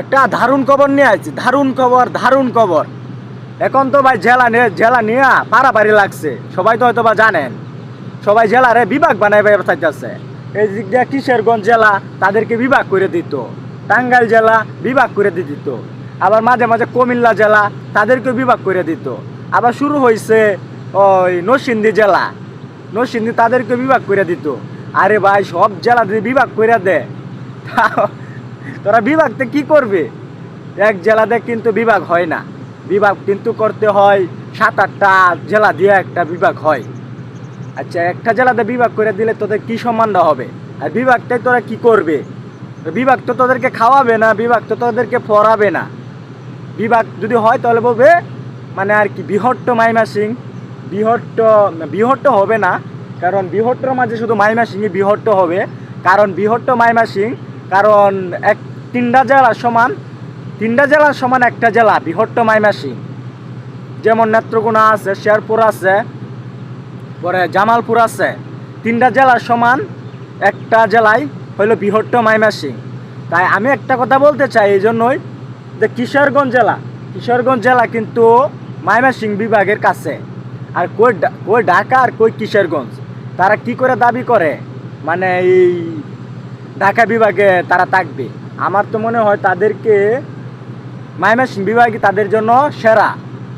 একটা দারুণ খবর নিয়ে আসছি, দারুণ খবর। এখন তো ভাই জেলা নিয়ে পারাপারি লাগছে, সবাই তো হয়তো বা জানেন। সবাই জেলারে বিভাগ বানাই চাইতেছে। এই দিক দিয়ে কিশোরগঞ্জ জেলা তাদেরকে বিভাগ করে দিত, টাঙ্গাইল জেলা বিভাগ করে দিত, আবার মাঝে মাঝে কুমিল্লা জেলা তাদেরকে বিভাগ করে দিত। আবার শুরু হয়েছে ওই নরসিংদী তাদেরকে বিভাগ করে দিত। আরে ভাই সব জেলা যদি বিভাগ করে দেয়, তোরা বিভাগতে কি করবে? এক জেলাতে কিন্তু বিভাগ হয় না, বিভাগ কিন্তু করতে হয় 7-8টা জেলা দিয়ে একটা বিভাগ হয়। আচ্ছা, একটা জেলাতে বিভাগ করে দিলে তোদের কি সম্মানটা হবে? আর বিভাগটাই তোরা কি করবে? বিভাগ তো তোদেরকে খাওয়াবে না, বিভাগ তো তোদেরকে পড়াবে না। বিভাগ যদি হয় তাহলে বলবে মানে আর কি বৃহট্ট মাইমাসিং, বৃহট্ট হবে না, কারণ বৃহট্টর মাঝে শুধু মাইমাসিংই বৃহট্ট হবে। কারণ বৃহট্ট মাইমাসিং, কারণ তিনটা জেলার সমান একটা জেলা বৃহট্ট মাইমাসিং। যেমন নেত্রকোনা আছে, শেরপুর আছে, পরে জামালপুর আছে, তিনটা জেলার সমান একটা জেলায় হইল বৃহট্ট মাইমাসিং। তাই আমি একটা কথা বলতে চাই এই জন্যই যে কিশোরগঞ্জ জেলা কিন্তু মাইমাসিং বিভাগের কাছে। আর কই ঢাকা আর কই কিশোরগঞ্জ, তারা কি করে দাবি করে মানে এই ঢাকা বিভাগে তারা থাকবে? আমার তো মনে হয় তাদেরকে মাইমাসিং বিভাগই তাদের জন্য সেরা।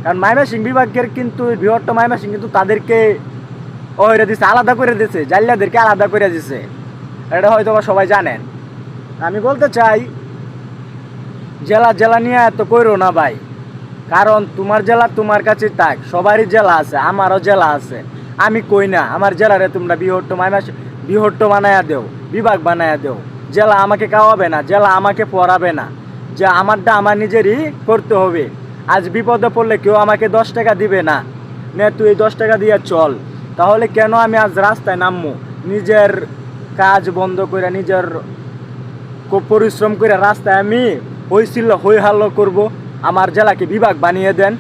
কারণ মাইমাসিং বিভাগের কিন্তু বৃহত্ত মাইমাসিং কিন্তু তাদেরকে ওইটা দিচ্ছে, আলাদা করে দিচ্ছে, জাল্লাদেরকে আলাদা করে দিচ্ছে। এটা হয়তো সবাই জানেন। আমি বলতে চাই জেলা নিয়ে এত কইরো না ভাই, কারণ তোমার জেলা তোমার কাছে থাক, সবারই জেলা আছে, আমারও জেলা আছে। আমি কই না আমার জেলারে তোমরা বৃহত্ত বানায়া দেও, বিভাগ বানায়া দেও। জেলা আমাকে খাওয়াবে না, জেলা আমাকে পড়াবে না, যে আমারটা আমার নিজেরই করতে হবে। আজ বিপদে পড়লে কেউ আমাকে 10 টাকা দিবে না, নে তুই 10 টাকা দিয়ে চল। তাহলে কেন আমি আজ রাস্তায় নামবো? নিজের কাজ বন্ধ করে, নিজের পরিশ্রম করে রাস্তায় আমি হই হাল্লো করবো? আমার জেলাকে বিভাগ বানিয়ে দেন।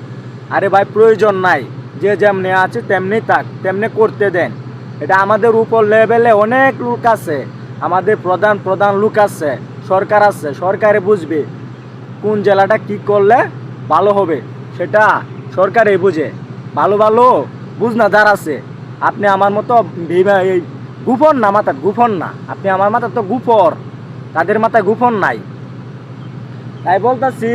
আরে ভাই প্রয়োজন নাই, যে যেমনি আছে তেমনি থাক, তেমনি করতে দেন। এটা আমাদের উপর লেভেলে অনেক লোক আছে, আমাদের প্রধান লোক আছে, সরকার আছে, সরকারে বুঝবে কোন জেলাটা কি করলে ভালো হবে, সেটা সরকারে বুঝে। ভালো বুঝনা যার আছে। আপনি আমার মতো এই গুফন না, মাথার গুফন না, আপনি আমার মাথা তো গুফর, তাদের মাথায় গুফন নাই। তাই বলতেছি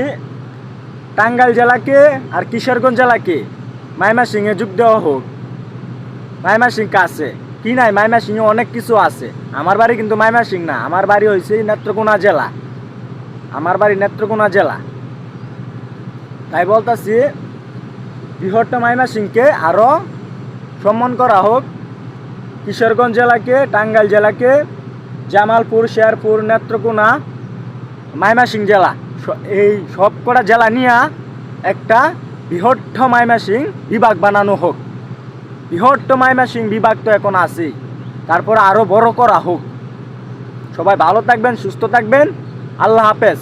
টাঙ্গাইল জেলাকে আর কিশোরগঞ্জ জেলাকে মাইমাসিংয়ে যোগ দেওয়া হোক। মাইমাসিং কাছে কি নাই, মাইমাসিংয়ে অনেক কিছু আছে। আমার বাড়ি কিন্তু মাইমাসিং না, আমার বাড়ি হয়েছে নেত্রকোনা জেলা। তাই বলতেছি বৃহত্ত মাইমাসিংকে আরও সম্মান করা হোক। কিশোরগঞ্জ জেলাকে, টাঙ্গাইল জেলাকে, জামালপুর, শেরপুর, নেত্রকোনা, মাইমাসিং জেলা, এই সব কটা জেলা নিয়ে একটা বৃহত্ত মাইমাসিং বিভাগ বানানো হোক। বৃহত্ত মাইমাসিং বিভাগ তো এখন আছেই, তারপর আরও বড় করা হোক। সবাই ভালো থাকবেন, সুস্থ থাকবেন। আল্লাহ হাফেজ।